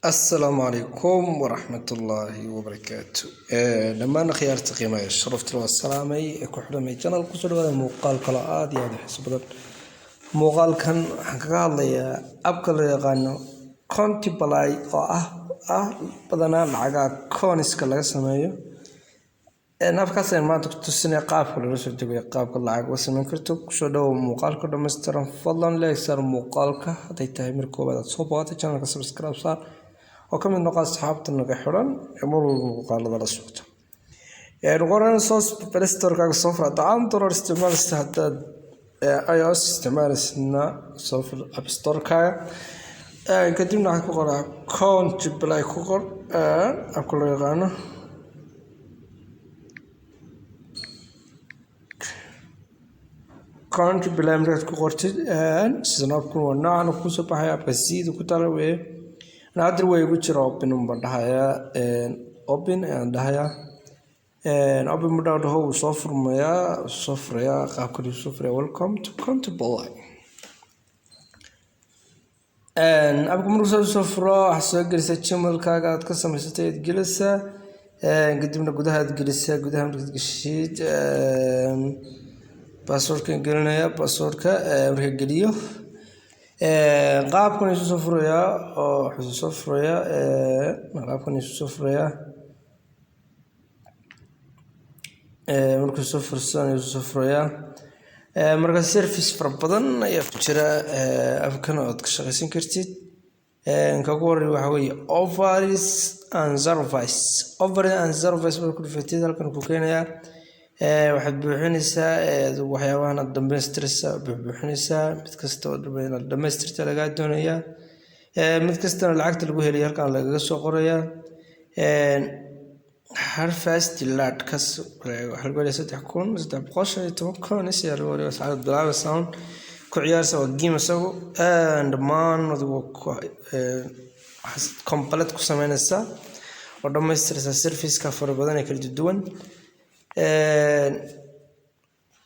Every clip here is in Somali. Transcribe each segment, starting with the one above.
السلام عليكم ورحمة الله وبركاته. لما أنا خيارت قيمة شرفت له السلامي كحرمي جنال قصر هذا مقال قراءات يعني حسب مقال كان قال لي أبكر يغنى كنت بلاي بدنا العجاء كونس كلا سمايو نفكس ما تكتسني قاف ولا رسول تبي قاف كل عجاء وسمين كرتك شو ده مقال كده مستر فضلا ليس مقالك هذا يتهمر كوبا صوبات جنال سبسكرايب صار وكم من نقاط صحابة النجاحون يمر المقال هذا السوق. يعني قرن صوص بلاستر كاك صفرة طعام ترى استعمال استهداد iOS استعمال سنة صفر أب ستور كا قدمنا حكوا قرا كونت بلاي كوكر أقول يغانا كونت بلاي مرات كوكرت سناب كون نحن كوسو بحياة بزيد وكتالوه نادر ويجوش رابين بدهايا open and دهايا open مدار هو صفر يا قاكري صفر welcome to comfortable أبغى مرسل صفر حسوا جلسة شمال كاغات قسم ستة جلسة قدمنا جودها جلسة جودها مرتجشيد باسورد كان قلنا يا باسورد كا مريح جديو qaabkan isu safraya oo isu safraya qaabkan isu safraya markuu safrsan isu safraya marka service fara badan ayaa ku jira afkan oo ka shaqeysan kartid ka goori waxa weeye offers and service markuu fatid halkan ku keenaya waxaad buuxinaysaa waxyaabahan dhameystiraysa buuxinaysaa mid kasta oo dhameystirta laga doonayaa mid kasta lacagta lagu helayo halkan laga soo qorayaa harfast lad kas waxa lagu leeyahay 3,310 si yar wali saacad bilaabo sound ku ciyaarsa oo game isagu dhammaan complete ku sameynaysa oo dhameystiraysa service-ka fara badan ee kala duwan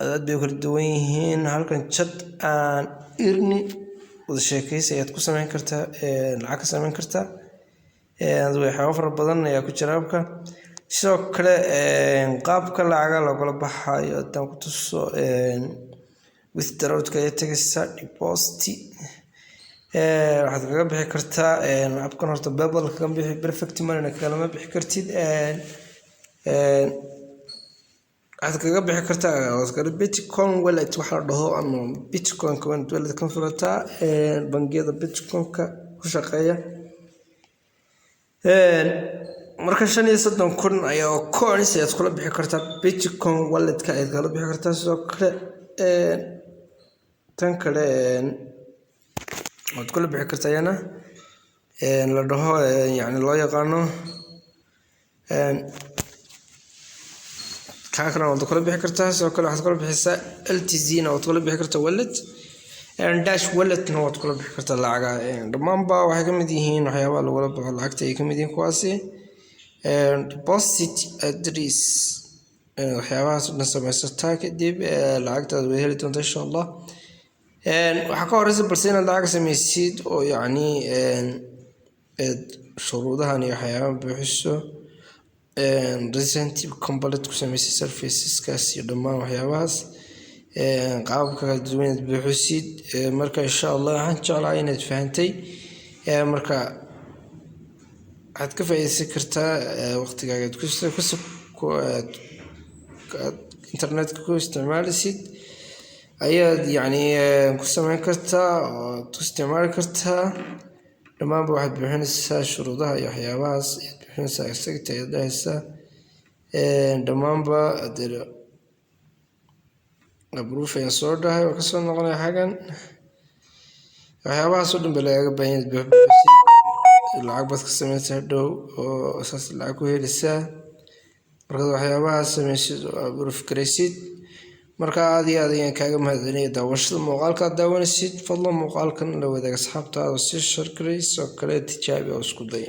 aad bay kala duwan yihiin halkan chat aan irni wada sheekaysi ayaad ku sameyn kartaa lacag ka sameyn kartaa waxyaabo fara badan ayaa ku jira habka sidoo kale qaabka lacaga lagula baxayo tan ku tuso withdrawka ay tagaysa deposit waxaad kaga bixi kartaa habkan horta PayPal kaga bixi perfect money kala ma bixi kartid waxaad kaga bixi kartaa Bitcoin wallet waxa la dhaho ama Bitcoin wallet kan furata bangiyada Bitcoin ka ku shaqeeya marka 35,000 ayaa coins aad kula bixi kartaa Bitcoin wallet ka aad kala bixi kartaa sidoo kale tan kale aad kula bixi kartaa yana la dhaho yani loo yaqaano كاكرا وتقول بيح كرتها سو كل واحد تقول بيحسها التزينة وتقول بيح كرتها ولت داش ولت نو تقول بيح كرتها العجا دمان با واحد كمديهين وحياة ولا بالعكس تيجي كمدين كواسي deposit address وحياة نسمع ستاك ديب العقد هذا اللي إن شاء الله وحكوا رزق برسينا العقد سميسيد أو يعني شروطها يعني حياة بيحسوا recent complete kusameysa services kaasi dhamaan waxyaabahaas qaabka dadweynaha buuxisid marka insha Allah waxaan jeclahay inaad fahantay marka aad ka faa'iideysan kartaa waqtigaaga ku internet-ka ku isticmaalisid ayaad yani ku sameyn kartaa oo ku isticmaali kartaa dhamaan waxaad buuxinaysaa shuruudaha iyo waxyaabahaas ساكت يدهسا دمانبا أدري أبروف ينصور ده وكسر نقول حاجة وحيابها صدق بلاقي بين العقبة كسمة هدو وأساس العقوه لسه مركز وحيابها سميش أبروف كريسيد مركز هذه كاجم هذين داوش المقال كداون السيد فضل المقال كان لو إذا أصحاب تعالوا سير كريس وكلت تجابي أو سكودين